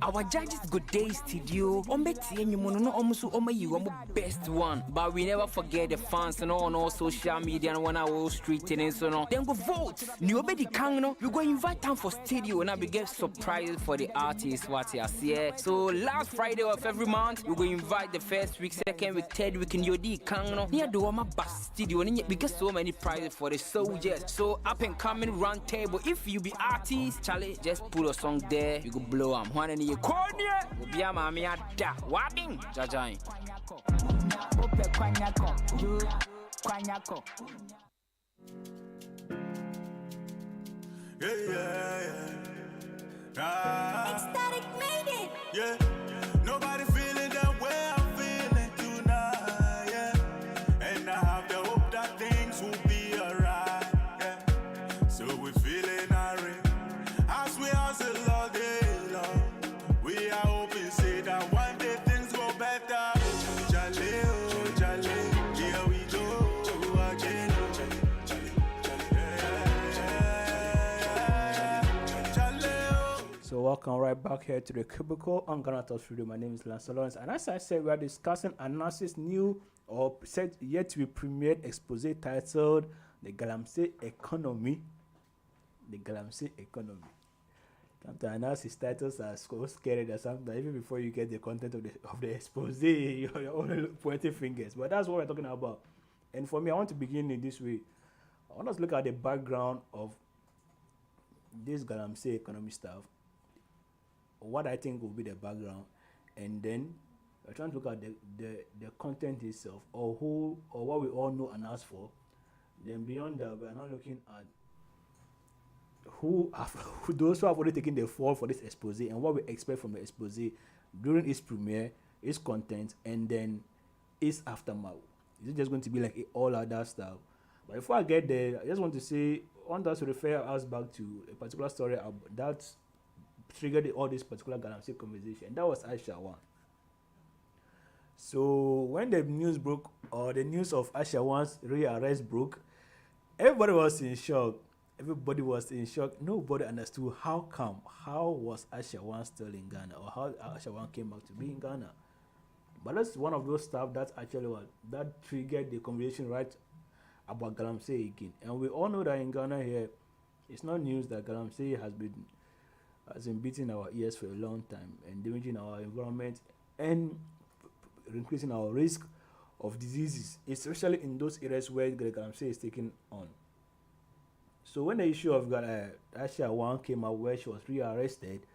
Our judges good day studio. Ombeti and you mono almost you best one. But we never forget the fans and on all social media and on our street and so on. Then go vote. New baby kangno. We go invite them for studio and I be get surprises for the artists what you see. So last Friday of every month we go invite the first week, second week, third week in your D kangno. Near do my bus studio and we get so many prizes for the soldiers. So up and coming round table. If you be artist, Charlie, just put a song there. You go blow them. One in your corner. Be a mammy at that. Wapping. Jajain. Ecstatic made it. Yeah. Nobody feeling that way I'm feeling tonight. Yeah. And I have the hope that things will be alright. Yeah. So we feeling irate as we hustle all day long. We are hoping say that one day things go better. Jale, oh jale, here we go again. So welcome right back here to the Cubicle on GhanaTalksRadio. My name is Lansah Lawrence, and as I said, we are discussing Anas's new or said yet to be premiered expose titled "The Galamsey Economy." The Galamsey Economy. Sometimes Anas's titles are so scary that sometimes even before you get the content of the expose, you're only pointing fingers. But that's what we're talking about. And for me, I want to begin in this way. I want us to look at the background of this Galamsey Economy stuff. What I think will be the background, and then we're trying to look at the content itself, or who or what we all know and ask for. Then beyond that, we're not looking at who those who have already taken the fall for this expose and what we expect from the expose during its premiere, its content, and then its aftermath. Is it just going to be like all other stuff? But before I get there, I just want to say, I want us to refer us back to a particular story that triggered all this particular Galamsey conversation. That was Aisha 1. So when the news broke, or the news of Aisha 1's rearrest broke, everybody was in shock. Nobody understood how come. How was Aisha 1 still in Ghana, or how Aisha 1 came back to be in Ghana? But that's one of those stuff that actually that triggered the conversation right about Galamsey again. And we all know that in Ghana here, it's not news that Galamsey has been beating our ears for a long time and damaging our environment and increasing our risk of diseases, especially in those areas where the Galamsey is taking on. So when the issue of Aisha 1 came out, where she was rearrested,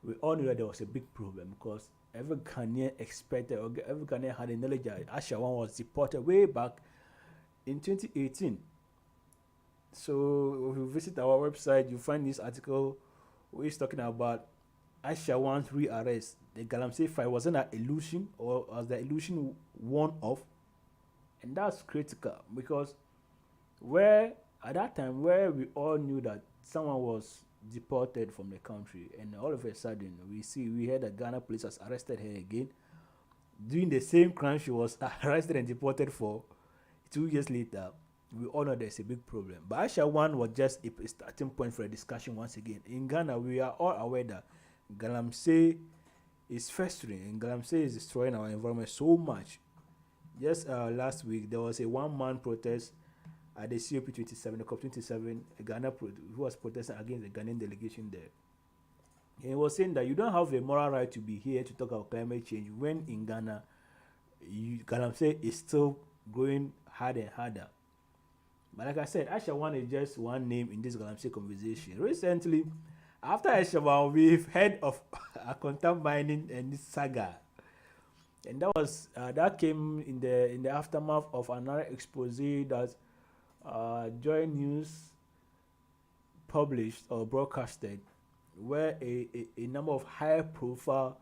we all knew that there was a big problem, because every Ghanaian expected, or every Ghanaian had the knowledge that Aisha 1 was deported way back in 2018. So if you visit our website, you find this article which is talking about Aisha 1's rearrest. The Galamsey fight, wasn't an illusion, or was the illusion worn off? And that's critical, because at that time where we all knew that someone was deported from the country, and all of a sudden we heard that Ghana police has arrested her again, doing the same crime she was arrested and deported for 2 years later. We all know there's a big problem. But Aisha 1 was just a starting point for a discussion once again. In Ghana, we are all aware that Galamsey is festering, and Galamsey is destroying our environment so much. Just last week, there was a one-man protest at the COP27, the COP27, Ghana, who was protesting against the Ghanaian delegation there. And he was saying that you don't have a moral right to be here to talk about climate change when in Ghana, Galamsey is still growing harder and harder. But like I said, Aisha 1 is just one name in this Galamsey conversation. Recently, after Aisha 1, we've heard of a contact mining and this saga. And that came in the aftermath of another expose that Joy News published or broadcasted, where a number of high-profile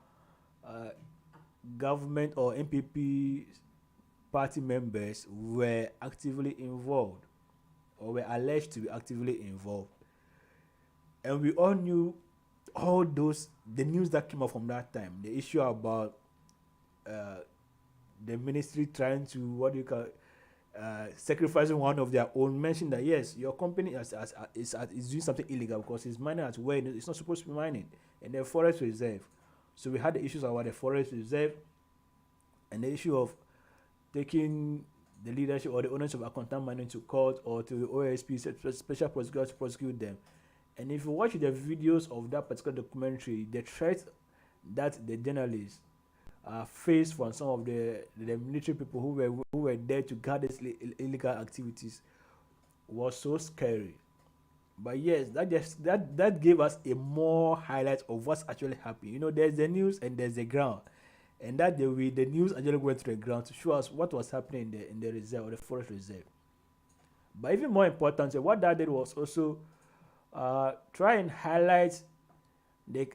government or MPP party members were actively involved, or were alleged to be actively involved. And we all knew the news that came up from that time, the issue about the ministry trying to, sacrificing one of their own, mentioned that yes, your company is doing something illegal because it's mining at where it's not supposed to be mining, in the forest reserve. So we had the issues about the forest reserve and the issue of taking the leadership or the owners of Akontam mining to court or to the OSP, special prosecutors, to prosecute them. And if you watch the videos of that particular documentary, the threat that the journalists faced from some of the military people who were there to guard these illegal activities was so scary. But yes, that gave us a more highlight of what's actually happening. You know, there's the news and there's the ground, and that the news actually went to the ground to show us what was happening in the reserve or the forest reserve. But even more importantly, what that did was also try and highlight the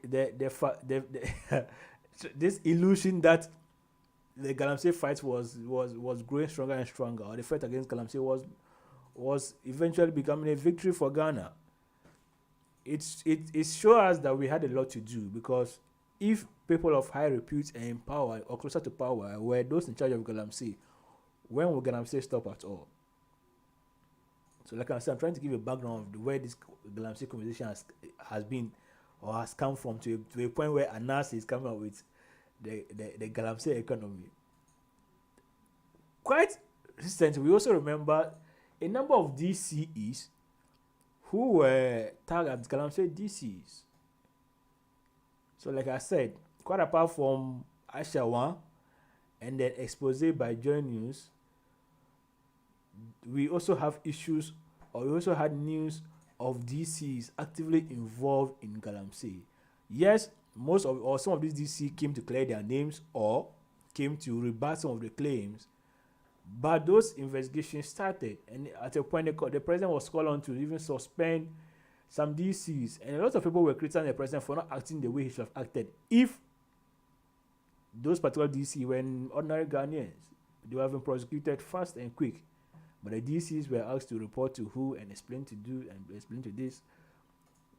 this illusion that the Galamsey fight was growing stronger and stronger, or the fight against Galamsey was eventually becoming a victory for Ghana. It shows us that we had a lot to do, because if people of high repute and in power or closer to power were those in charge of Galamsey, when will Galamsey stop at all? So like I said, I'm trying to give a background of where this Galamsey conversation has been or has come from to a point where Anas is coming up with the Galamsey economy. Quite recently, we also remember a number of DCEs who were tagged as Galamsey DCs. So like I said, quite apart from Ashawan and then expose by Joy News, we also have issues, or we also had news of DCs actively involved in Galamsey. Yes, some of these DC came to clear their names or came to rebut some of the claims, but those investigations started, and at a point the president was called on to even suspend some DCs, and a lot of people were criticizing the president for not acting the way he should have acted. If those particular DC were ordinary Ghanaians, they would have been prosecuted fast and quick. But the DCs were asked to report to who and explain to do and explain to this.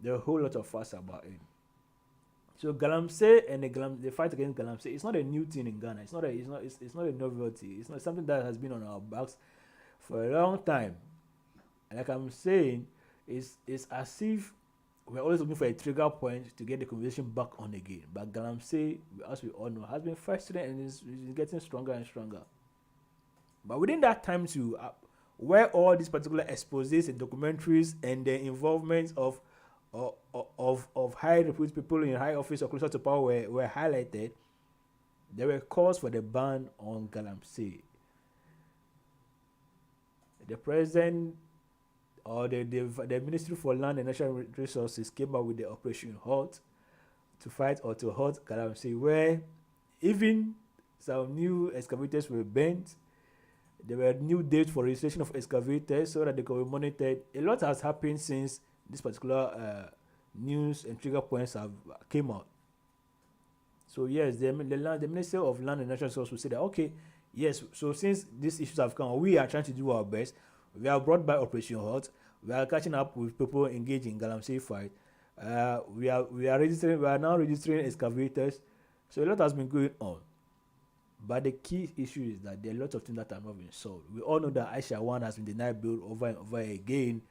There were a whole lot of fuss about it. So Galamsey and the fight against Galamsey, it's not a new thing in Ghana. It's not a novelty. It's not something that has been on our backs for a long time. And like I'm saying, it's as if we're always looking for a trigger point to get the conversation back on again. But Galamsey, as we all know, has been frustrated and is getting stronger and stronger. But within that time too, where all these particular exposés and documentaries and the involvement of high reputed people in high office or closer to power were highlighted, there were calls for the ban on Galamsey. The president or the Ministry for Land and Natural Resources came up with the Operation Halt to fight or to halt Galamsey, where even some new excavators were banned. There were new dates for registration of excavators so that they could be monitored. A lot has happened since this particular news and trigger points came out. So yes, the Minister of Land and Natural Resources will say that, okay, yes, so since these issues have come, we are trying to do our best. We are brought by Operation Hot. We are catching up with people engaged in Galamsey fight. We are now registering excavators. So a lot has been going on. But the key issue is that there are lots of things that are not being solved. We all know that Aisha 1 has been denied bail over and over again.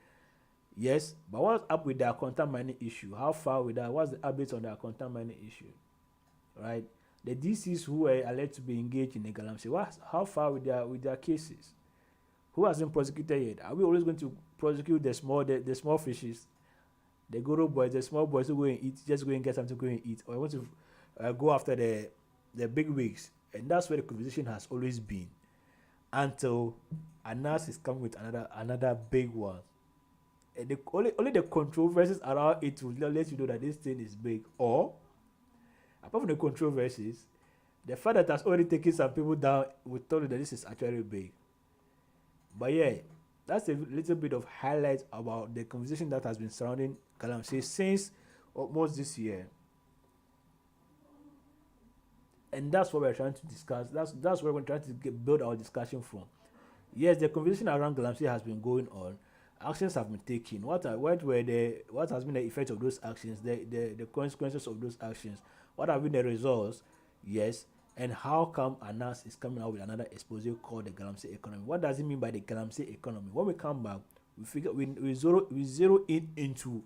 Yes, but what's up with the Akontam mining issue? How far with that? What's the updates on the Akontam mining issue? Right? The DCs who were alleged to be engaged in the Galamsey, how far with their cases? Who hasn't prosecuted yet? Are we always going to prosecute the small fishes, the Goro boys, the small boys who go and eat, just go and get something to go and eat, or want to go after the big wigs? And that's where the conversation has always been, until Anas is coming with another big one. And only the controversies around it will let you know that this thing is big. Or, apart from the controversies, the fact that has already taken some people down will tell you that this is actually big. But yeah, that's a little bit of highlight about the conversation that has been surrounding Galamsey since almost this year. And that's what we're trying to discuss. That's where we're trying to build our discussion from. Yes, the conversation around Galamsey has been going on. Actions have been taken. What has been the effect of those actions? The consequences of those actions. What have been the results? Yes. And how come Anas is coming out with another expose called the Galamsey Economy? What does it mean by the Galamsey Economy? When we come back, we zero in into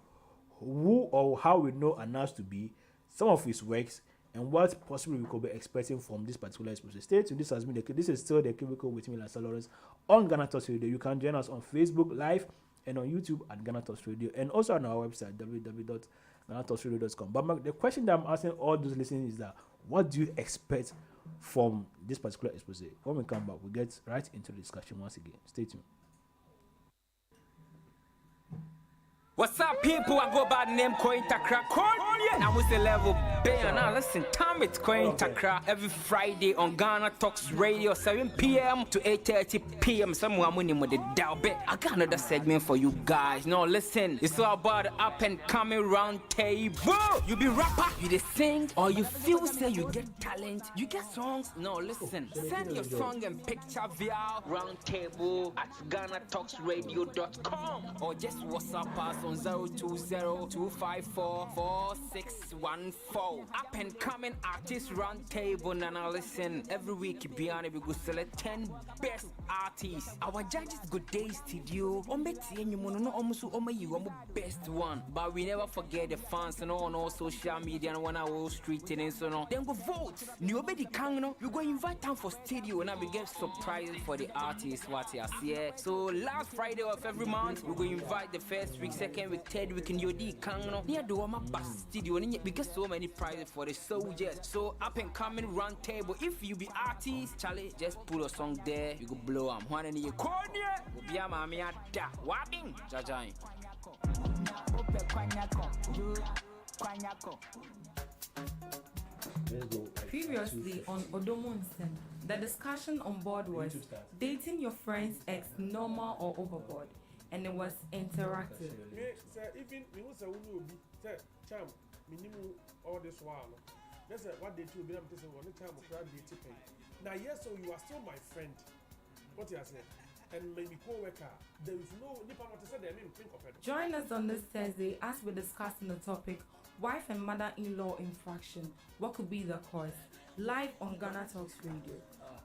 who or how we know Anas to be, some of his works, and what possibly we could be expecting from this particular expose. Stay tuned. This is still the Cubicle with me, Lansah Lawrence, on GhanaTalksRadio. You can join us on Facebook Live and on YouTube at GhanaTalksRadio, and also on our website www.GhanaTalksRadio.com. But the question that I'm asking all those listening is that, what do you expect from this particular expose? When we come back, we'll get right into the discussion once again. Stay tuned. What's up, people? I go by the name Coin Takra. Now what's the level? Bam. Now listen, time it's Coin Takra every Friday on Ghana Talks Radio, 7 p.m. to 8:30 p.m. Someone winning with the dial bit. I got another segment for you guys. Now listen, it's all about the up and coming round table. You be rapper, you the sing, or you feel say you get talent, you get songs. No, listen, send your song and picture via round table at GhanaTalksRadio.com, or just WhatsApp us on 020-254-4614. Up and coming artist round table. Now listen, every week beyond we go select 10 best artists. Our judges good day studio. Best one. But we never forget the fans and on all social media and on our street and so on. Then go vote. Nobody can we go invite them for studio and we get surprises for the artists what you see. So last Friday of every month we go invite the first week, second week, third week in your D Kangno. Near the Wama Bass Studio, and we get so many prizes for the soldiers. So up and coming round table. If you be artist, Charlie, just put a song there. You go blow them. One in your corner. Bia mami ada. Wabbing. Jajai. Previously on Odomonsen, the discussion on board was dating your friend's ex normal or overboard, and it was interactive. Even Cham, minimum all this while. That's what they do. One time of dating. Now, yes, so you are still my friend. What you are saying? And maybe co-worker. There is no think of it. Join us on this Thursday as we discuss the topic wife and mother-in-law infraction. What could be the cause? Live on Ghana Talks Radio.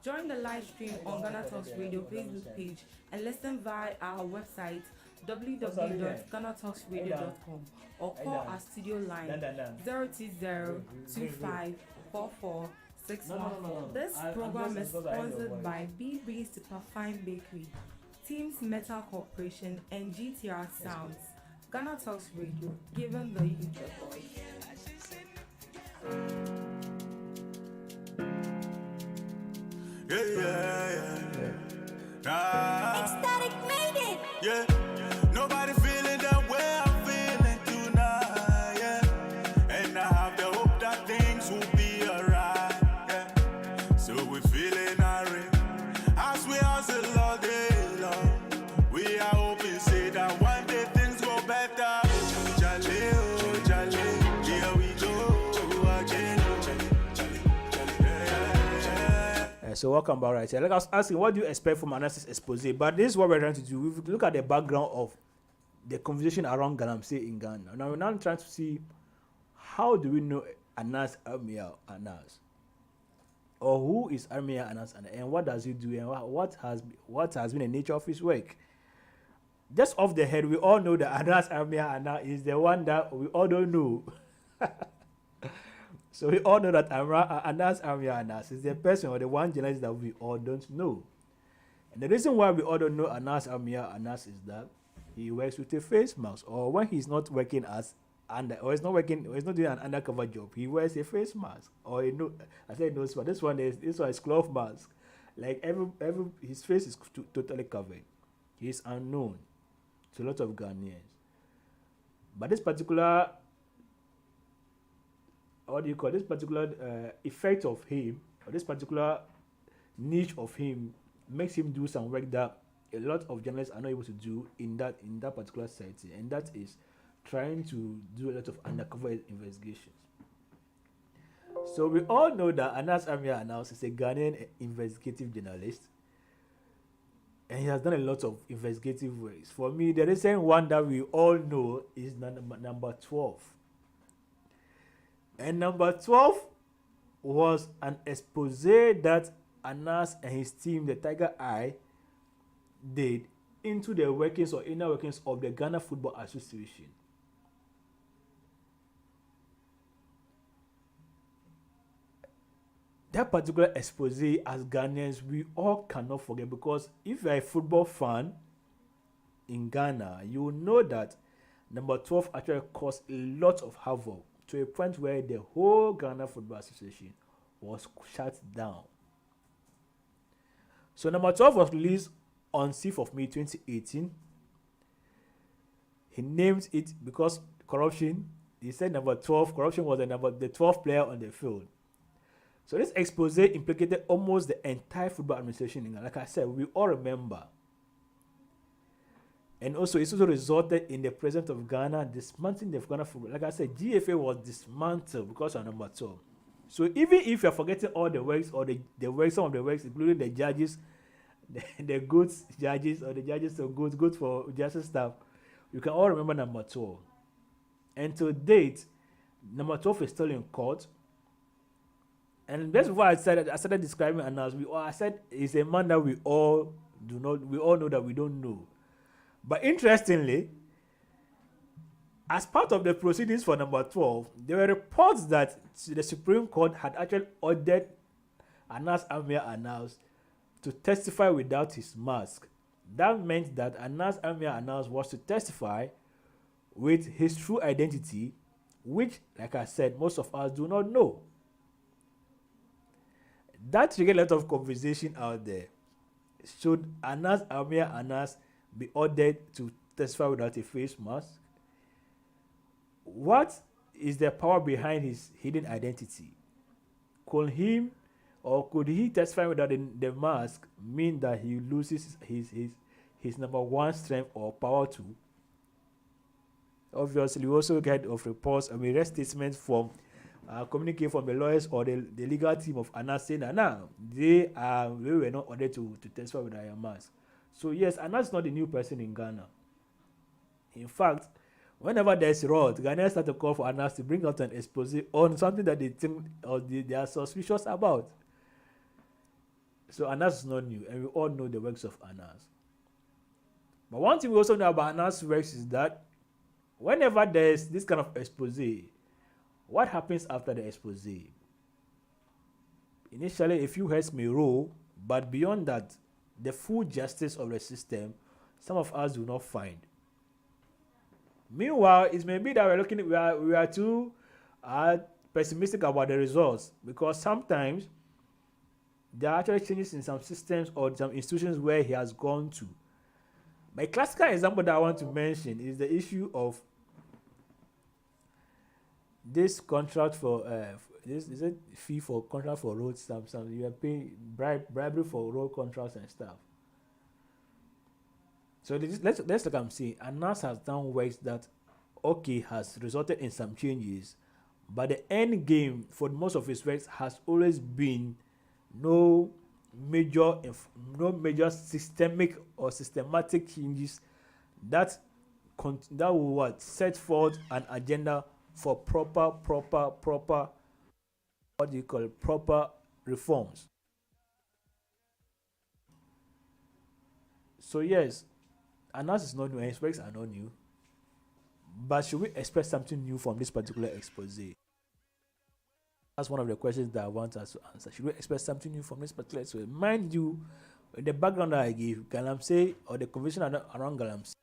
Join the live stream on Ghana Talks Radio Facebook page and listen via our website www.GhanaTalksRadio.com or call our studio line 020-2544-614. This program is sponsored by BB's Superfine Bakery, Teams Metal Corporation, and GTR Sounds. Ghana Talks Radio, giving the youth a voice. Ecstatic made it. Yeah, nobody feeling that way I'm feeling tonight. Yeah, and I have the hope that things will be alright. Yeah, so we're feeling irate as we hustle all day long. We are hoping, say that one day things go better. Jale, oh jale, here we go again. So welcome back right here. Like I was asking, what do you expect from Anas's expose? But this is what we're trying to do. We look at the background of the conversation around Galamsey in Ghana. Now we're now trying to see how do we know Anas Aremeyaw Anas, or who is Aremeyaw Anas, and what does he do, and what has been the nature of his work. Just off the head, we all know that Anas Aremeyaw Anas is the one that we all don't know. So we all know that Anas Aremeyaw Anas is the person or the one journalist that we all don't know. And the reason why we all don't know Anas Aremeyaw Anas is that he works with a face mask, or when he's not working as he's not doing an undercover job, he wears a face mask or nose mask. This one is cloth mask. Like every his face is totally covered. He is unknown to a lot of Ghanaians. But this particular effect of him, or this particular niche of him, makes him do some work that a lot of journalists are not able to do in that particular setting, and that is trying to do a lot of undercover investigations. So we all know that Anas Aremeyaw Anas is a Ghanaian investigative journalist, and he has done a lot of investigative works. For me, the recent one that we all know is number 12. And number 12 was an expose that Anas and his team, the Tiger Eye, did into the workings or inner workings of the Ghana Football Association. that particular expose, as Ghanaians, we all cannot forget, because if you're a football fan in Ghana, you will know that number 12 actually caused a lot of havoc to a point where the whole Ghana Football Association was shut down. So number 12 was released on 6th of May 2018. He named it because corruption. He said number 12, corruption was the 12th player on the field. So this expose implicated almost the entire football administration in Ghana. Like I said, we all remember. And also, it also resulted in the president of Ghana dismantling the Ghana football. Like I said, GFA was dismantled because of number 12. So even if you're forgetting all the works or the works, some of the works, including the judges, the goods judges, or the judges of goods for justice staff, you can all remember number 12. And to date, number 12 is still in court. And that's why I started describing Anas. I said he's a man that we all know that we don't know. But interestingly, as part of the proceedings for number 12, there were reports that the Supreme Court had actually ordered Anas Aremeyaw Anas to testify without his mask. That meant that Anas Aremeyaw Anas was to testify with his true identity, which, like I said, most of us do not know. That triggered a lot of conversation out there. Should Anas Aremeyaw Anas be ordered to testify without a face mask? What is the power behind his hidden identity? Could he testify without the mask mean that he loses his number one strength or power too? Obviously, we also get of reports and we read statements from communicate from the lawyers or the legal team of Anas saying that they were not ordered to testify without a mask. So yes, Anas is not a new person in Ghana. In fact, whenever there's rot, Ghanaians start to call for Anas to bring out an expose on something that they think or they are suspicious about. So Anas is not new, and we all know the works of Anas. But one thing we also know about Anas' works is that whenever there's this kind of expose, what happens after the expose? Initially, a few heads may roll, but beyond that, the full justice of the system, some of us do not find. Meanwhile, it may be that we are too pessimistic about the results, because sometimes there are actually changes in some systems or some institutions where he has gone to. My classical example that I want to mention is the issue of this contract for this is a fee for contract for road stamps. You are paying bribery for road contracts and stuff. So let's look. I'm saying Anas has done works that has resulted in some changes, but the end game for most of his works has always been no major systemic or systematic changes that will set forth an agenda for proper reforms. So yes, Anas is not new and his works are not new. But should we expect something new from this particular expose? That's one of the questions that I want us to answer. Should we expect something new from this particular expose? Mind you, the background that I gave, Galamsey or the convention around Galamsey,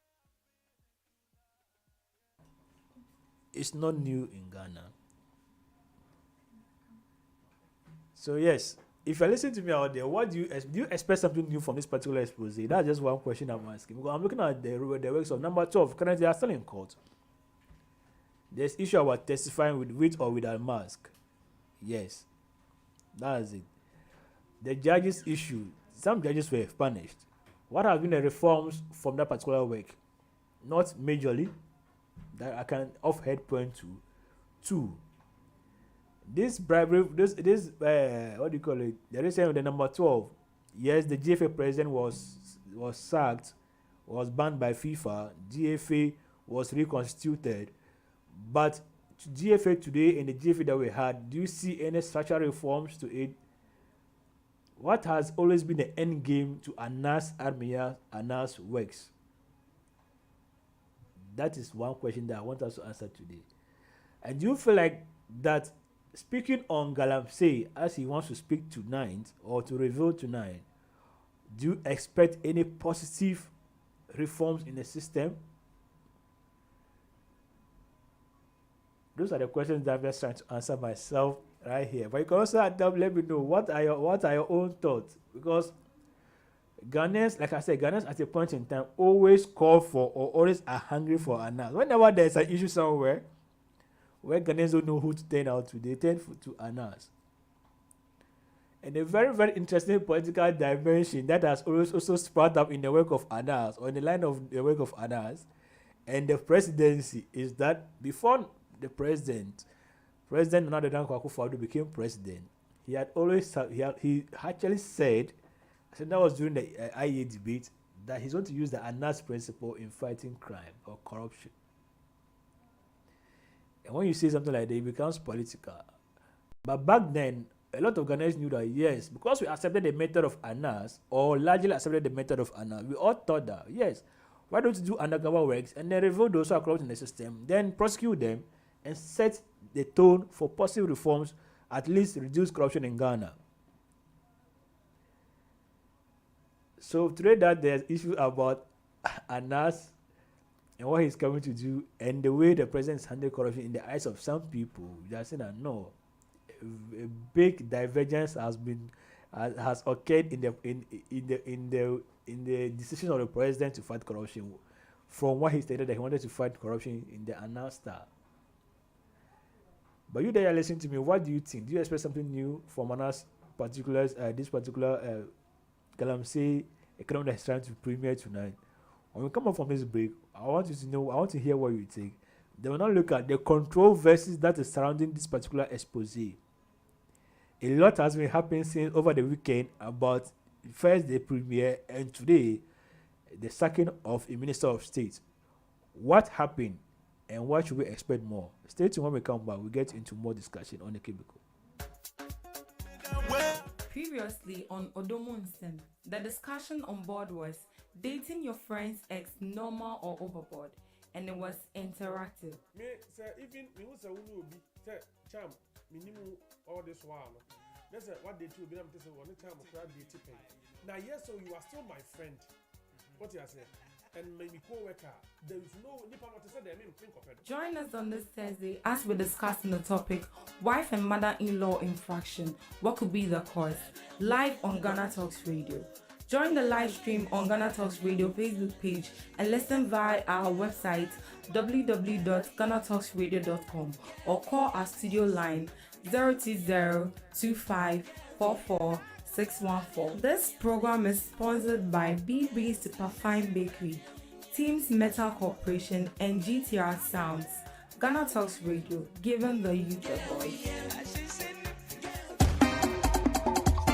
it's not new in Ghana. So yes, if you listen to me out there, what do you expect something new from this particular expose? That's just one question I'm asking. Because I'm looking at the works of number 12. Currently, they are still in court. There's issue about testifying with or without mask. Yes, that's it. The judges issue. Some judges were punished. What have been the reforms from that particular work? Not majorly. That I can off-head point to. 2. This bribery, this what do you call it? The recent with the number 12. Yes, the GFA president was sacked, was banned by FIFA. GFA was reconstituted, but GFA today and the GFA that we had, do you see any structural reforms to it? What has always been the end game to Anas Aremeyaw Anas works? That is one question that I want us to answer today. And do you feel like that speaking on Galamsey, as he wants to speak tonight or to reveal tonight, do you expect any positive reforms in the system? Those are the questions that I'm just trying to answer myself right here. But you can also let me know what are your own thoughts, because Ghanaians, like I said, Ghanaians at a point in time always call for or always are hungry for Anas. Whenever there's an issue somewhere where Ghanaians don't know who to turn out to, they turn to Anas. And a very, very interesting political dimension that has always also sprout up in the work of Anas, or in the line of the work of Anas and the presidency, is that before the President Akufo-Addo became president, he actually said, so that was during the IEA debate, that he's going to use the Anas principle in fighting crime or corruption. And when you say something like that, it becomes political. But back then, a lot of Ghanaians knew that, yes, because we accepted the method of Anas, or largely accepted the method of Anas, we all thought that, yes, why don't you do undercover works and then reveal those who are corrupt in the system, then prosecute them and set the tone for possible reforms, at least reduce corruption in Ghana. So today that there's issue about Anas and what he's coming to do and the way the president is handling corruption in the eyes of some people, they are saying that no, a big divergence has occurred in the decision of the president to fight corruption from what he stated that he wanted to fight corruption in the Anas style. But you that are listening to me, what do you think? Do you expect something new from Anas this particular Galamsey Economy that is trying to premiere tonight? When we come up from this break, I want to hear what you think. Then we'll now look at the controversies that is surrounding this particular expose. A lot has been happening since over the weekend about first the premiere and today the sacking of a minister of state. What happened and what should we expect more? Stay tuned. When we come back, we get into more discussion on the Cubicle. Previously on Odomunsen, the discussion on board was dating your friend's ex normal or overboard, and it was interactive. Me say even me who say unu obi say cham minimum all this while. That's what they do. Be am say one time crowd dey tipping. Now yes, so you are still my friend. What you are saying? And maybe co-worker. There is no nipa what to say there. Think of it. Join us on this Thursday as we discuss the topic wife and mother-in-law infraction. What could be the cause? Live on Ghana Talks Radio. Join the live stream on Ghana Talks Radio Facebook page and listen via our website www.GhanaTalksRadio.com or call our studio line 020-2544-614. This program is sponsored by BB Superfine Bakery, Teams Metal Corporation, and GTR Sounds. Ghana Talks Radio, giving the youth a voice.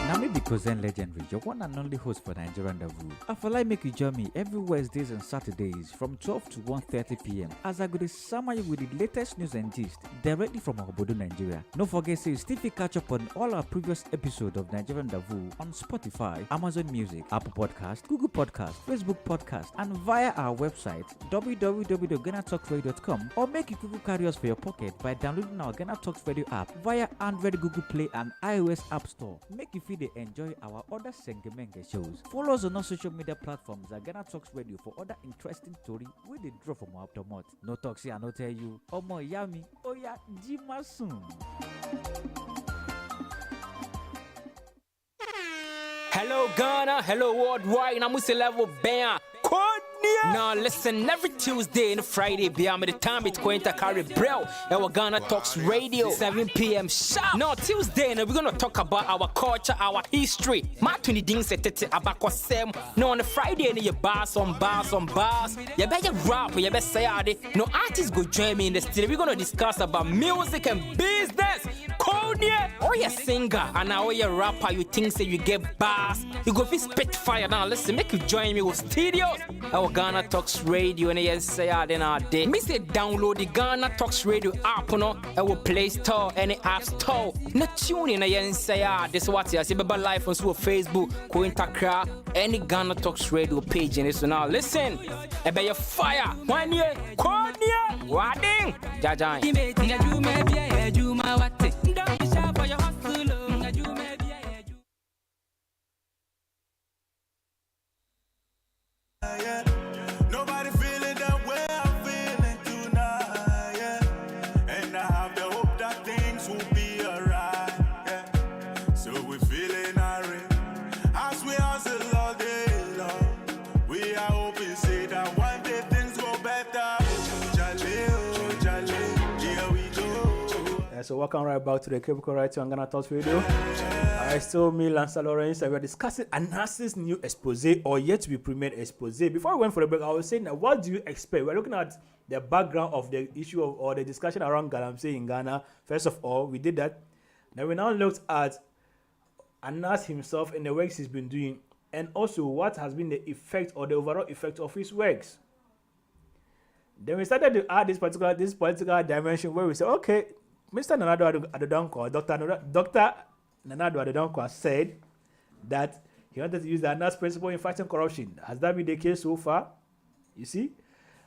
Now me because then legendary, your one and only host for Nigerian Rendezvous. I feel like make you join me every Wednesdays and Saturdays from 12 to 1:30 p.m. as I go to summer you with the latest news and gist directly from Obodo, Nigeria. Don't forget to still catch up on all our previous episodes of Nigerian Rendezvous on Spotify, Amazon Music, Apple Podcast, Google Podcast, Facebook Podcast, and via our website www.GhanaTalksRadio.com, or make you Google carry us for your pocket by downloading our Ghana Talks Radio app via Android, Google Play, and iOS App Store. Make you feel they enjoy our other Sengemenge shows. Follow us on our social media platforms at Ghana Talks Radio for other interesting stories we did draw from our mouth. No talks here, I no tell you. Omo yami, oya jima soon. Hello Ghana, hello worldwide, I'm Mr. Level Bam. Now listen, every Tuesday and Friday, beyond the time it's going to carry bro. Our Ghana Talks Radio, 7 p.m. sharp. Now Tuesday, we're gonna talk about our culture, our history. Matuni ding setete abako sem. Now on the Friday, you bars on bars. You better rap, you better say it. No artists go join me in the studio. We're gonna discuss about music and business. Konya, or you singer, and now you rapper, you think say you get bars. You go fi spit fire. Now listen, make you join me with studios. Our Ghana Talks Radio and yes say then our day. Me say download the Ghana Talks Radio app no our Play Store and the App Store. Na tune in yes say this what you see baba live on Facebook, ko Instagram, any Ghana Talks Radio page and so now listen. E be your fire. 1 year, Konya, wading. Jajan. so welcome right back to the Cubicle right here on GhanaTalksRadio. I still me, Lansah Lawrence, and we're discussing Anas's new expose or yet to be premiered expose. Before we went for the break, I was saying that what do you expect? We're looking at the background of the issue of, or the discussion around Galamsey in Ghana. First of all, we did that. Then we now looked at Anas himself and the works he's been doing, and also what has been the effect or the overall effect of his works. Then we started to add this political dimension where we say, okay, Mr. Nanado Adodankwa, Dr. Nanado Adodankwa said that he wanted to use the Anas principle in fighting corruption. Has that been the case so far? You see,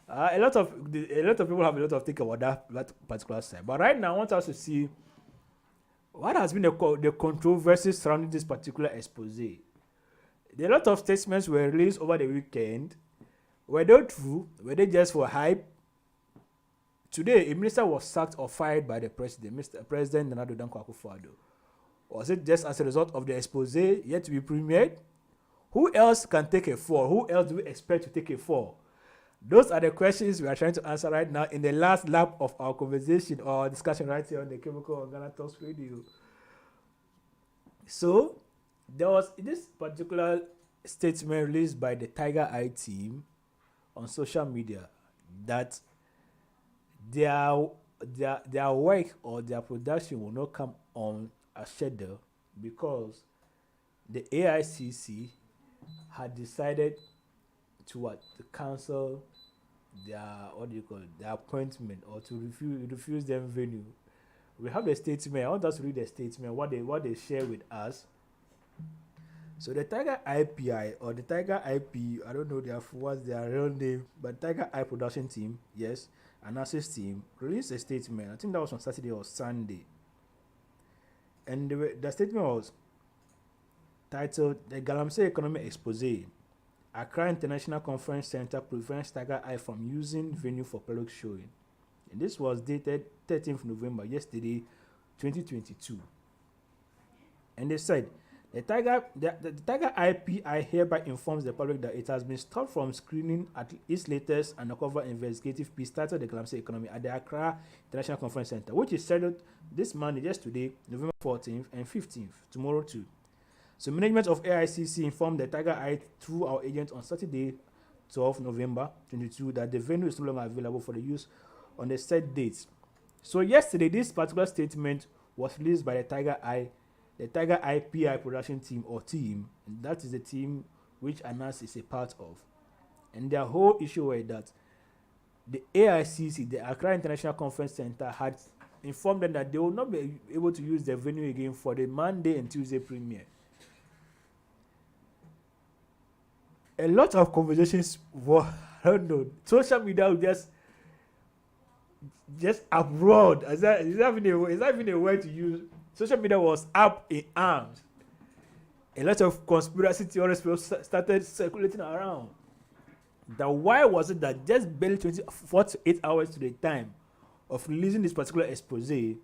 a lot of people have a lot of think about that particular side. But right now, I want us to see what has been the controversy surrounding this particular expose. A lot of statements were released over the weekend. Were they true? Were they just for hype? Today, a minister was sacked or fired by the president, Mr. President Akufo-Addo. Was it just as a result of the expose yet to be premiered? Who else can take a fall? Who else do we expect to take a fall? Those are the questions we are trying to answer right now in the last lap of our conversation or discussion right here on the Cubicle on GhanaTalksRadio. So, there was this particular statement released by the Tiger Eye team on social media that their work or their production will not come on a schedule because the AICC had decided to cancel their their appointment or to refuse them venue. We have the statement. I want us to read the statement what they share with us. So the Tiger IPI or the Tiger IP, I don't know what's their real name, but Tiger Eye production team, yes, Anas's team released a statement. I think that was on Saturday or Sunday, and the statement was titled "The Galamsey Economy Expose: Accra International Conference Center prevents Tiger Eye from using venue for public showing." And this was dated 13th November, yesterday, 2022, and they said. The Tiger IPI hereby informs the public that it has been stopped from screening at its latest undercover investigative piece titled The Galamsey Economy at the Accra International Conference Center, which is scheduled this Monday, just today, November 14th and 15th, tomorrow too. So management of AICC informed the Tiger Eye through our agent on Saturday, 12th November 2022, that the venue is no longer available for the use on the set dates. So yesterday, this particular statement was released by the Tiger IPI production team or team, and that is the team which Anas is a part of. And their whole issue was that the AICC, the Accra International Conference Center, had informed them that they will not be able to use the venue again for the Monday and Tuesday premiere. A lot of conversations were, I don't know, social media just abroad. Is that even a word to use? Social media was up in arms. A lot of conspiracy theories started circulating around. Why was it that just barely 48 hours to the time of releasing this particular expose, the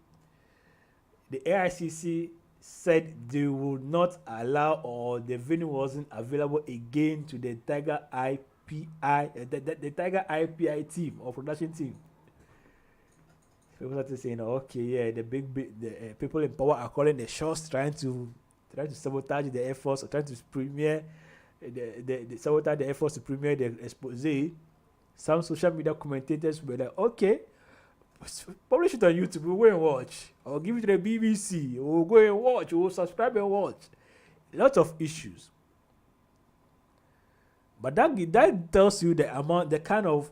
AICC said they would not allow, or the venue wasn't available again to the Tiger IPI, the Tiger IPI team or production team. People started saying, okay, yeah, the people in power are calling the shots, trying to sabotage the efforts, or trying to premiere sabotage the efforts to premiere the expose. Some social media commentators were like, okay, publish it on YouTube, we'll go and watch, or give it to the BBC, we'll go and watch, we'll subscribe and watch. A lot of issues. But that tells you the kind of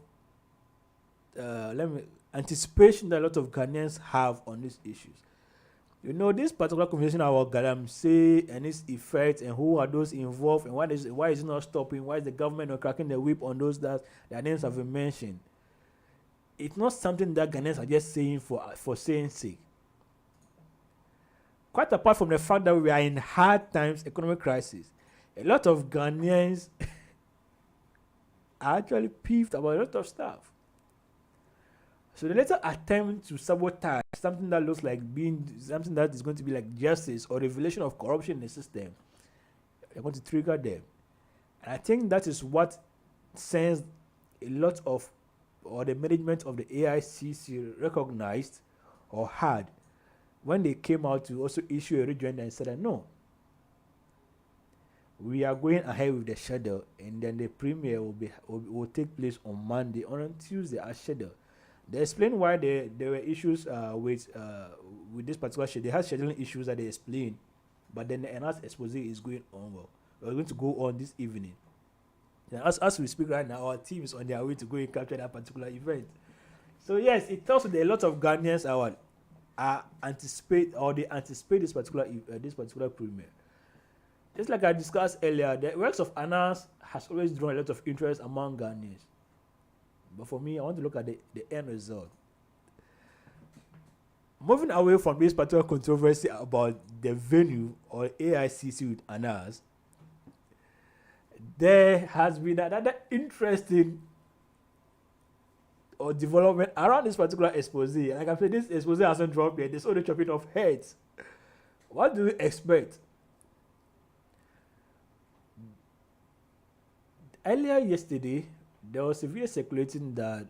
anticipation that a lot of Ghanaians have on these issues. You know, this particular conversation about Galamsey and its effects and who are those involved and why is it not stopping? Why is the government not cracking the whip on those that their names have been mentioned? It's not something that Ghanaians are just saying for saying sake. Quite apart from the fact that we are in hard times, economic crisis, a lot of Ghanaians are actually peeved about a lot of stuff. So the later attempt to sabotage something that looks like being something that is going to be like justice or revelation of corruption in the system, they're going to trigger them. And I think that is what sends a lot of, or the management of the AICC recognized or had, when they came out to also issue a rejoinder and said that no, we are going ahead with the schedule, and then the premiere will take place on Monday, on Tuesday as scheduled. They explained why there were issues with this particular schedule. They had scheduling issues that they explained, but then the Anas expose is going on. Well, we're going to go on this evening. And as we speak right now, our team is on their way to go and capture that particular event. So yes, it tells you that a lot of Ghanaians are they anticipate this particular premiere. Just like I discussed earlier, the works of Anas has always drawn a lot of interest among Ghanaians. But for me, I want to look at the end result. Moving away from this particular controversy about the venue or AICC with Anas, there has been another interesting or development around this particular expose. Like I said, this expose hasn't dropped yet. There's only chopping of heads. What do you expect? Earlier yesterday, there was a video circulating that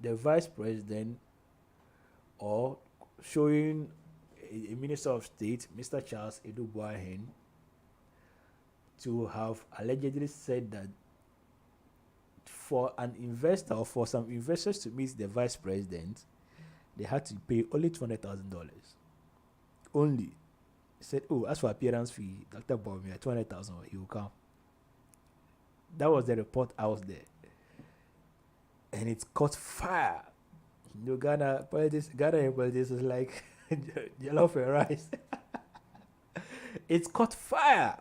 the vice president or showing a minister of state, Mr. Charles Adu Boahen, to have allegedly said that for an investor or for some investors to meet the vice president, they had to pay only $200,000. Only. He said, oh, as for appearance fee, Dr. Boahen, $200,000, he will come. That was the report out there. And it caught fire. You know, Ghana politics is like yellow for rice. It's caught fire.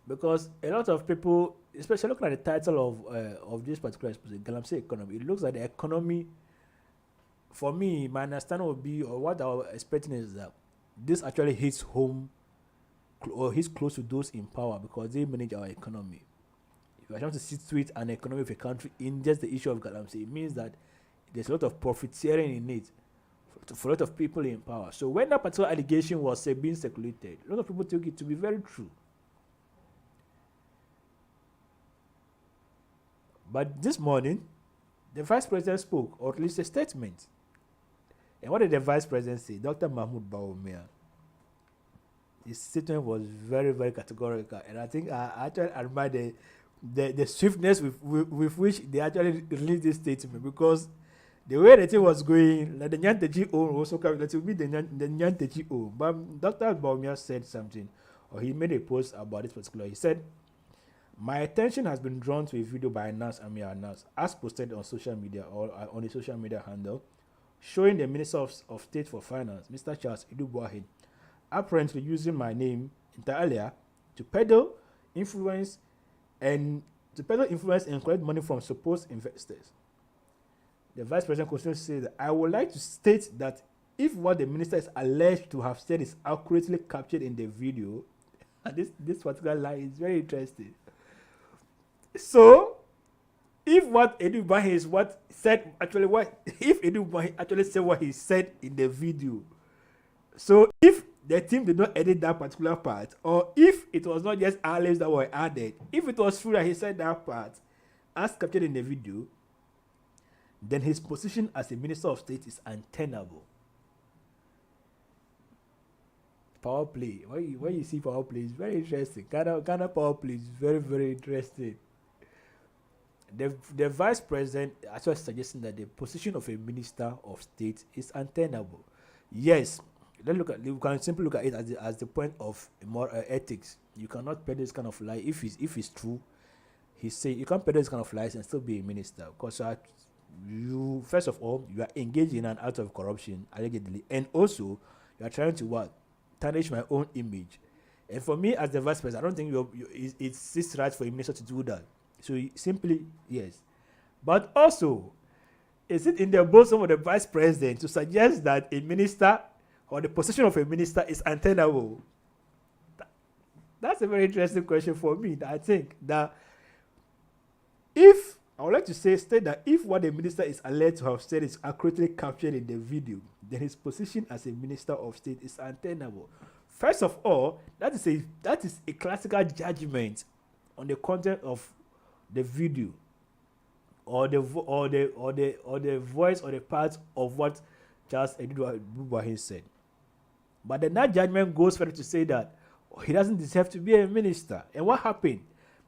Because a lot of people, especially looking at the title of this particular exposition, Galamsey Economy, it looks like the economy, for me, my understanding would be, or what I was expecting is that this actually hits home or hits close to those in power because they manage our economy. If you are trying to situate an economy of a country in just the issue of Galamsey, it means that there's a lot of profiteering in it for a lot of people in power. So when that particular allegation was being circulated, a lot of people took it to be very true. But this morning, the vice president spoke, or at least a statement. And what did the vice president say? Dr. Mahmoud Bawumia. His statement was very, very categorical, and I think I actually admire the swiftness with which they actually released this statement, because the way the thing was going, like the Nyantechi own also coming, that will be the Nyantechi own. But Dr. Bawumia said something, or he made a post about this particular. He said, "My attention has been drawn to a video by Anas Aremeyaw Anas, as posted on social media or on a social media handle, showing the Minister of State for Finance, Mr. Charles Adu Boahen, apparently using my name inter alia to peddle influence and collect money from supposed investors." The vice president continues to say that, "I would like to state that if what the minister is alleged to have said is accurately captured in the video," and this particular line is very interesting. So, if what Adu Boahen is what said actually if Adu Boahen actually said what he said in the video, so if the team did not edit that particular part, or if it was not just our lips that were added, if it was true that he said that part as captured in the video, then his position as a minister of state is untenable. Power play. When you see power play, it's very interesting. Ghana power play is very, very interesting. The vice president actually suggesting that the position of a minister of state is untenable. Yes, we can simply look at it as the point of moral ethics. You cannot peddle this kind of lie if it's true. He say you can't peddle this kind of lies and still be a minister, because you first of all, you are engaged in an act of corruption allegedly, and also you are trying to tarnish my own image. And for me, as the vice president, I don't think it's right for a minister to do that. So simply yes, but also, is it in the bosom of the vice president to suggest that a minister or the position of a minister is untenable? That's a very interesting question for me. I think that I would like to state that if what the minister is alleged to have said is accurately captured in the video, then his position as a minister of state is untenable. First of all, that is a classical judgment on the content of the video, or the voice or the part of what Charles Adu Boahen said. But then that judgment goes further to say that he doesn't deserve to be a minister. And what happened?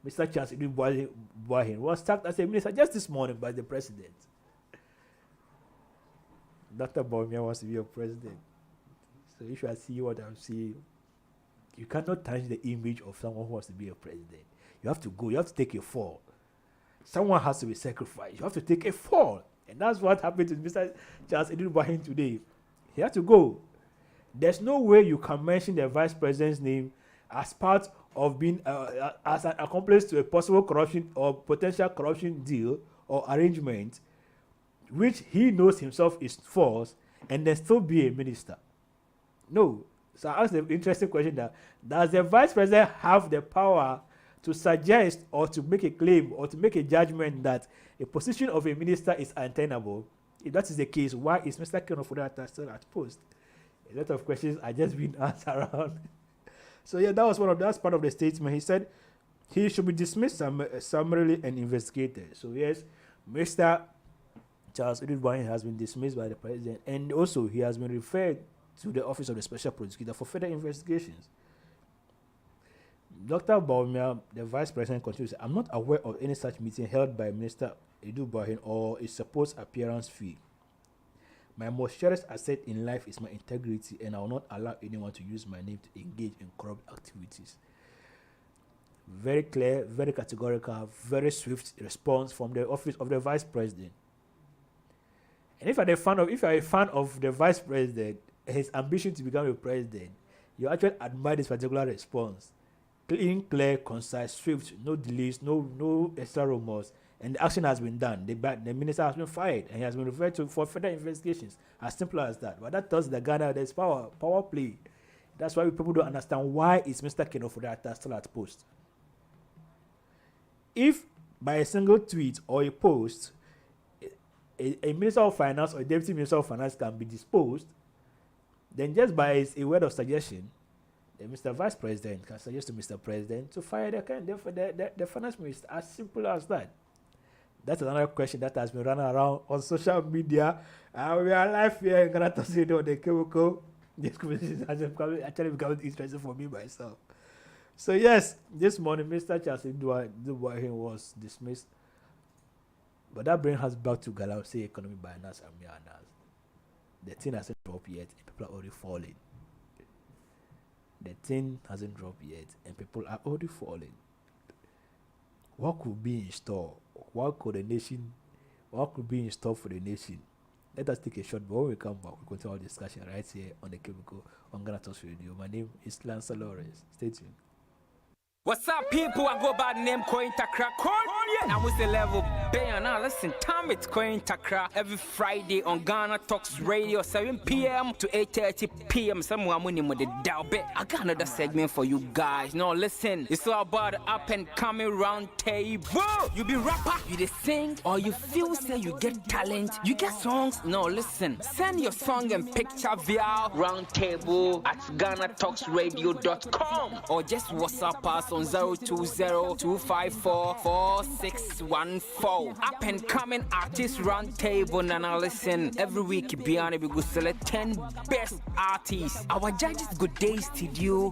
Mr. Charles Adu Boahen was sacked as a minister just this morning by the president. Dr. Boahen wants to be a president. So if you see what I'm saying, you cannot tarnish the image of someone who wants to be a president. You have to go. You have to take a fall. Someone has to be sacrificed. You have to take a fall. And that's what happened to Mr. Charles Adu Boahen today. He had to go. There's no way you can mention the vice president's name as part of being as an accomplice to a possible corruption or potential corruption deal or arrangement, which he knows himself is false, and then still be a minister. No. So I asked the interesting question that does the vice president have the power to suggest or to make a claim or to make a judgment that a position of a minister is untenable? If that is the case, why is Mr. Akufo-Addo still at post? A lot of questions are just being asked around. So yeah, that's part of the statement. He said he should be dismissed summarily and investigated. So yes, Mr. Charles Adu Boahen has been dismissed by the president, and also he has been referred to the office of the special prosecutor for further investigations. Dr. Boahen, the vice president, continues, I'm not aware of any such meeting held by Mr. Adu Boahen or a supposed appearance fee. My most cherished asset in life is my integrity, and I will not allow anyone to use my name to engage in corrupt activities. Very clear, very categorical, very swift response from the office of the vice president. And if you're a fan of the vice president, his ambition to become a president, you actually admire this particular response. Clean, clear, concise, swift, no delays, no extra remorse. And the action has been done. The minister has been fired and he has been referred to for further investigations. As simple as that. But that tells the Ghana there's power play. That's why people don't understand why is Mr. Akufo-Addo still at post. If by a single tweet or a post, a minister of finance or a deputy minister of finance can be disposed, then just by a word of suggestion, the Mr. Vice President can suggest to Mr. President to fire the finance minister. As simple as that. That's another question that has been running around on social media. We are live here in GhanaTalksRadio on the Cubicle. This conversation has actually become interesting for me myself. So yes, this morning Mr. Charles Adu Boahen was dismissed. But that brings us back to Galamsey Economy by Anas Aremeyaw Anas. The thing hasn't dropped yet and people are already falling. The thing hasn't dropped yet and people are already falling. What could be in store? What could be in store for the nation? Let us take a short break. When we come back, we'll continue our discussion right here on the Cubicle on GhanaTalksRadio. My name is Lansah Lawrence. Stay tuned. What's up, people? I go by the name Coin Takra. I was the level band. Now listen, time it's Coin Takra every Friday on Ghana Talks Radio, 7 p.m. to 8:30 p.m. Somewhere I'm winning with the dial bet. I got another segment for you guys. Now listen, it's all about the up and coming round table. You be rapper, you dey sing, or you feel say you get talent, you get songs. No, listen, send your song and picture via roundtable at GhanaTalksRadio.com or just WhatsApp us on 020-254-4614. Up and coming artist round table. Now listen, every week beyond we go select 10 best artists. Our judges good day studio.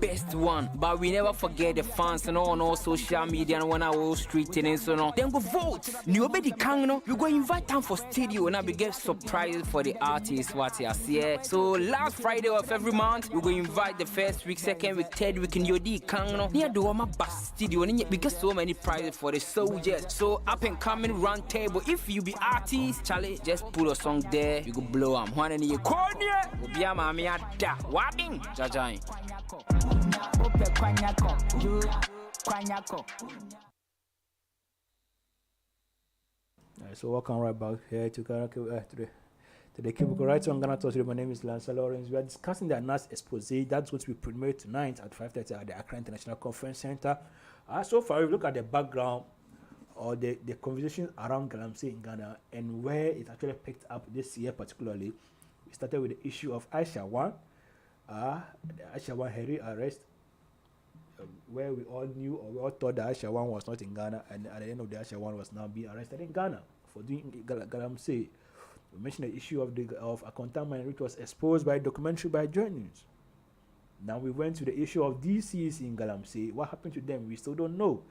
Best one. But we never forget the fans and on all social media and on our street and so on. Then go vote. Nobody can know. We go invite them for studio and we get surprises for the artists what you see. So last Friday of every month we go invite the first week, second week, third week in your D Kangno. Near the Wama Bus Studio, and we get so many prizes for the soldiers. So up and coming round table. If you be artist, Charlie, just put a song there. You go blow them. One in your corner. Obiama Miata. Wabbing. Jajai. So welcome right back here to the Cubicle right on GhanaTalksRadio. My name is Lansah Lawrence. We are discussing the Anas expose that's going to be premiered tonight at 5:30 at the Accra International Conference Center. So far, we look at the background or the conversation around Galamsey in Ghana and where it actually picked up this year particularly. We started with the issue of Aisha Wan, the Aisha Wan Harry arrest, where we all knew or we all thought that Aisha Wan was not in Ghana, and at the end of the Aisha Wan was now being arrested in Ghana for doing Galamsey. We mentioned the issue of a contaminant which was exposed by a documentary by journalists. Now we went to the issue of DCs in Galamsey. What happened to them? We still don't know.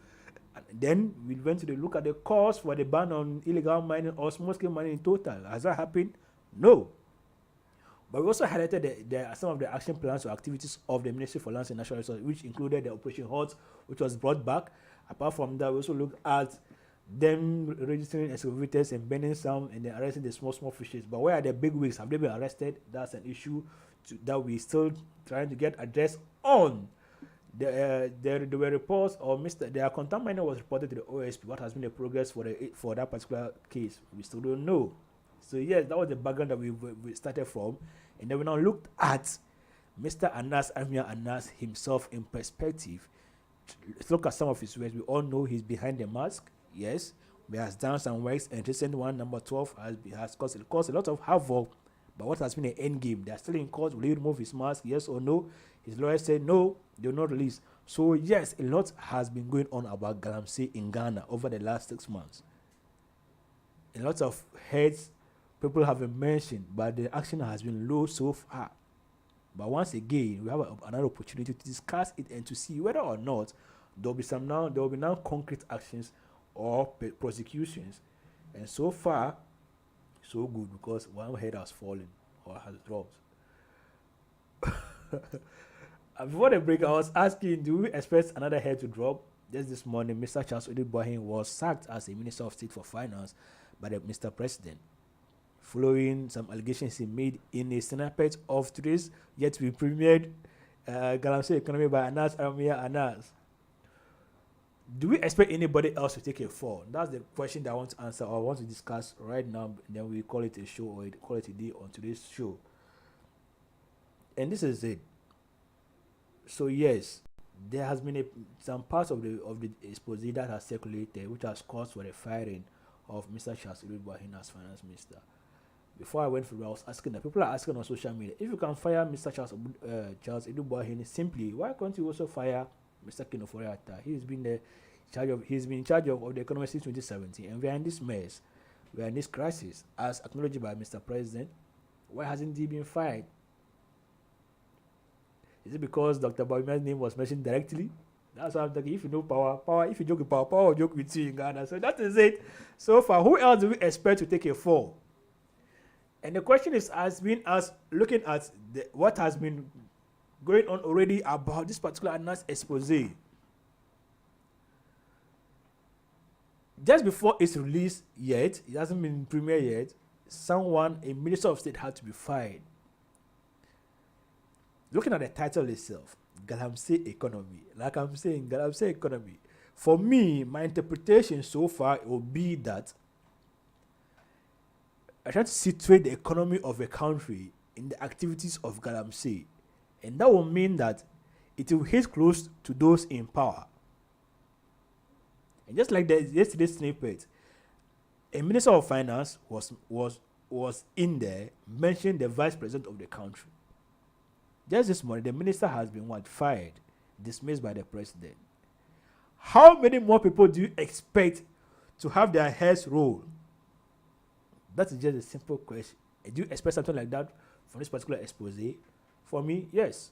And then we went to look at the cause for the ban on illegal mining or small-scale mining in total. Has that happened? No. But we also highlighted some of the action plans or activities of the Ministry for Lands and Natural Resources, which included the Operation Hot, which was brought back. Apart from that, we also looked at them registering excavators and burning some and then arresting the small fishes. But where are the big wigs? Have they been arrested? That's an issue that we still trying to get addressed on. There were reports of their contaminant was reported to the OSP. What has been the progress for that particular case? We still don't know. So yes, that was the background that we started from, and then we now looked at Mr. Anas Aremeyaw Anas himself in perspective. Let's look at some of his works. We all know he's behind the mask. Yes, he has done some works, and recent one, number 12, has caused a lot of havoc. But what has been the end game? They are still in court. Will he remove his mask? Yes or no? His lawyer said no, they will not release. So yes, a lot has been going on about Galamsey in Ghana over the last 6 months. A lot of heads people have been mentioned, but the action has been low so far. But once again, we have another opportunity to discuss it and to see whether or not there will be now concrete actions or prosecutions. And so far, so good, because one head has fallen or has dropped. Before the break, I was asking, do we expect another head to drop? Just this morning, Mr. Charles Adu Boahen was sacked as a Minister of State for Finance by the Mr. President, following some allegations he made in a snippet of today's yet to be premiered Galamsey Economy by Anas Aremeyaw Anas. Do we expect anybody else to take a fall? That's the question that I want to answer or I want to discuss right now. Then we call it a show or call it a day on today's show. And this is it. So yes, there has been some parts of the expose that has circulated, which has caused for the firing of Mr. Charles Adu Boahen as Finance Minister. Before I went through, I was asking that people are asking on social media, if you can fire Mr. Charles Adu Boahen simply, why can't you also fire Mr. Kenofori-Atta? He's been in charge of the economy since 2017, and we are in this mess. We are in this crisis, as acknowledged by Mr. President. Why hasn't he been fired? Is it because Dr. Boahen's name was mentioned directly? That's why I'm talking. If you know power, if you joke with power will joke with you in Ghana. So that is it. So far, who else do we expect to take a fall? And the question has been asked, looking at what has been going on already about this particular Anas expose. Just before it's released yet, it hasn't been premiered yet, a Minister of State had to be fired. Looking at the title itself, Galamsey Economy, like I'm saying, Galamsey Economy. For me, my interpretation so far will be that I try to situate the economy of a country in the activities of Galamsey, and that will mean that it will hit close to those in power. And just like yesterday's snippet, a Minister of Finance was in there, mentioned the Vice President of the country. Just this morning, the minister has been fired, dismissed by the president. How many more people do you expect to have their heads rolled? That is just a simple question. Do you expect something like that from this particular expose? For me, yes.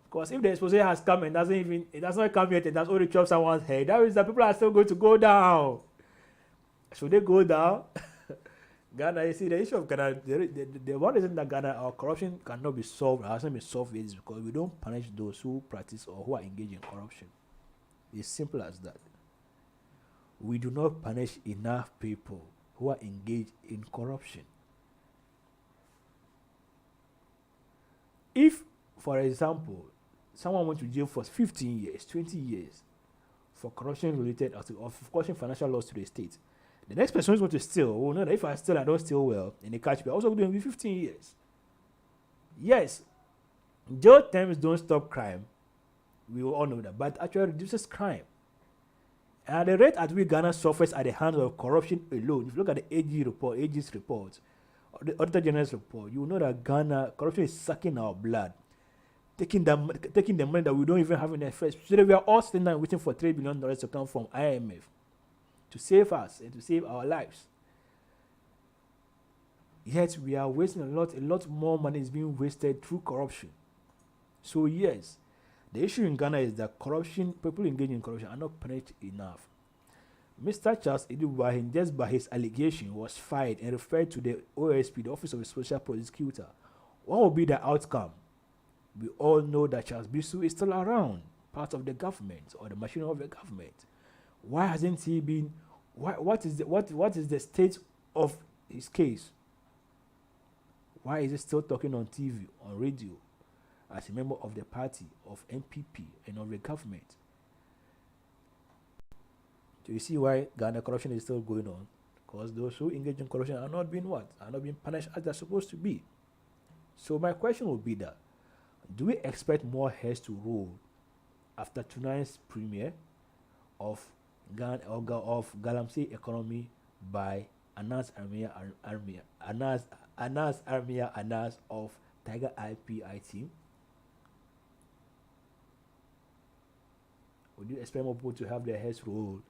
Because if the expose has come and it does not come yet, and that's only chopped someone's head, that means that people are still going to go down. Should they go down? Ghana, you see, the issue of Ghana, the one reason that Ghana, our corruption cannot be solved, hasn't been solved yet, is because we don't punish those who practice or who are engaged in corruption. It's simple as that. We do not punish enough people who are engaged in corruption. If, for example, someone went to jail for 15 years, 20 years for corruption-related or for causing financial loss to the state, the next person who's going to steal, oh no, if I steal, I don't steal well, and they catch me, also going to be 15 years. Yes, jail terms don't stop crime. We all know that, but actually reduces crime. And at the rate at which Ghana suffers at the hands of corruption alone, if you look at the AG's report, or the Auditor General's report, you will know that Ghana corruption is sucking our blood, taking the money that we don't even have in the first. So that we are all sitting down waiting for $3 billion to come from IMF to save us and to save our lives. Yet we are wasting a lot more money is being wasted through corruption. So yes, the issue in Ghana is that people engaged in corruption are not punished enough. Mr. Charles Adu Boahen, just by his allegation, was fired and referred to the OSP, the Office of the Special Prosecutor. What will be the outcome? We all know that Charles Bisu is still around, part of the government or the machinery of the government. Why hasn't he been? What is the state of his case? Why is he still talking on TV, on radio, as a member of the party, of MPP, and of the government? Do you see why Ghana corruption is still going on? Because those who engage in corruption are not being punished as they're supposed to be. So my question would be that, do we expect more heads to roll after tonight's premiere of Galamsey Economy by Anas Aremeyaw Anas of Tiger IPI team? Would you expect more people to have their heads rolled?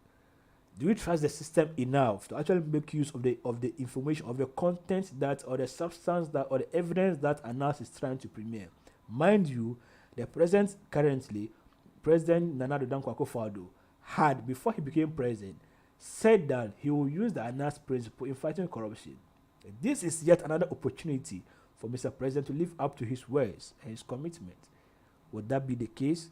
Do we trust the system enough to actually make use of the information, of the content that, or the substance that, or the evidence that Anas is trying to premiere? Mind you, the president currently, President Akufo-Addo, had, before he became president, said that he will use the Anas principle in fighting corruption. This is yet another opportunity for Mr. President to live up to his words and his commitment. Would that be the case?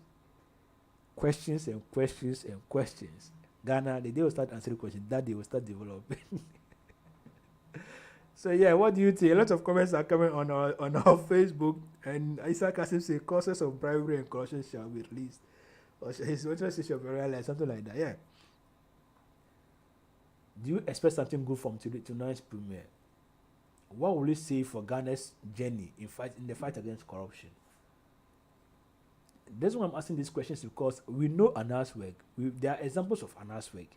Questions and questions and questions. Ghana, the day will start answering questions, that day will start developing. So yeah, what do you think? A lot of comments are coming on our Facebook, and Isaac Kasim says causes of bribery and corruption shall be released, or his interest shall be realized, something like that. Yeah. Do you expect something good from tonight's premiere? What will you say for Ghana's journey in the fight against corruption? That's why I'm asking these questions, because we know Anas' work. There are examples of Anas' work.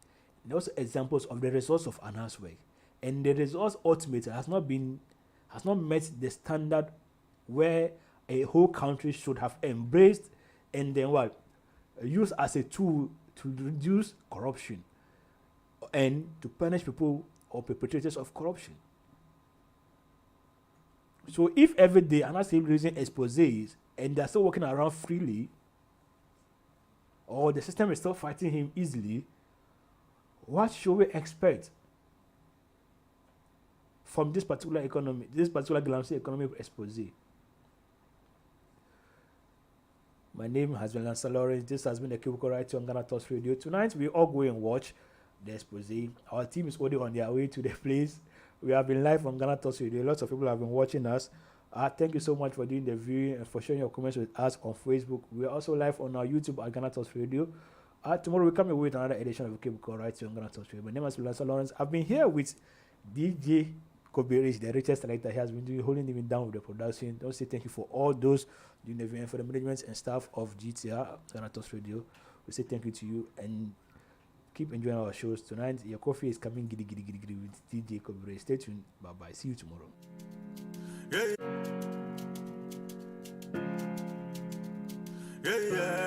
There are also examples of the results of Anas' work. And the results ultimately has not met the standard where a whole country should have embraced and then use as a tool to reduce corruption and to punish people or perpetrators of corruption. So if every day Anas is releasing exposés and they're still walking around freely, or the system is still fighting him easily, what should we expect from this particular Galamsey Economy expose? My name has been Lansah Lawrence. This has been the Cubicle right here on GhanaTalksRadio. Tonight we all go and watch the expose. Our team is already on their way to the place. We have been live on GhanaTalksRadio. Lots of people have been watching us. Thank you so much for doing the viewing and for sharing your comments with us on Facebook. We are also live on our YouTube at GhanaTalksRadio. Tomorrow we come away with another edition of Cubicle right here on GhanaTalksRadio. My name is Lansah Lawrence. I've been here with DJ Kobe, the richest selector. He has been holding him down with the production. Don't say thank you for all those doing the viewing, for the management and staff of GTR GhanaTalksRadio. We say thank you to you and keep enjoying our shows tonight. Your coffee is coming giddy with DJ Kobe. Stay tuned. Bye bye. See you tomorrow. Yeah.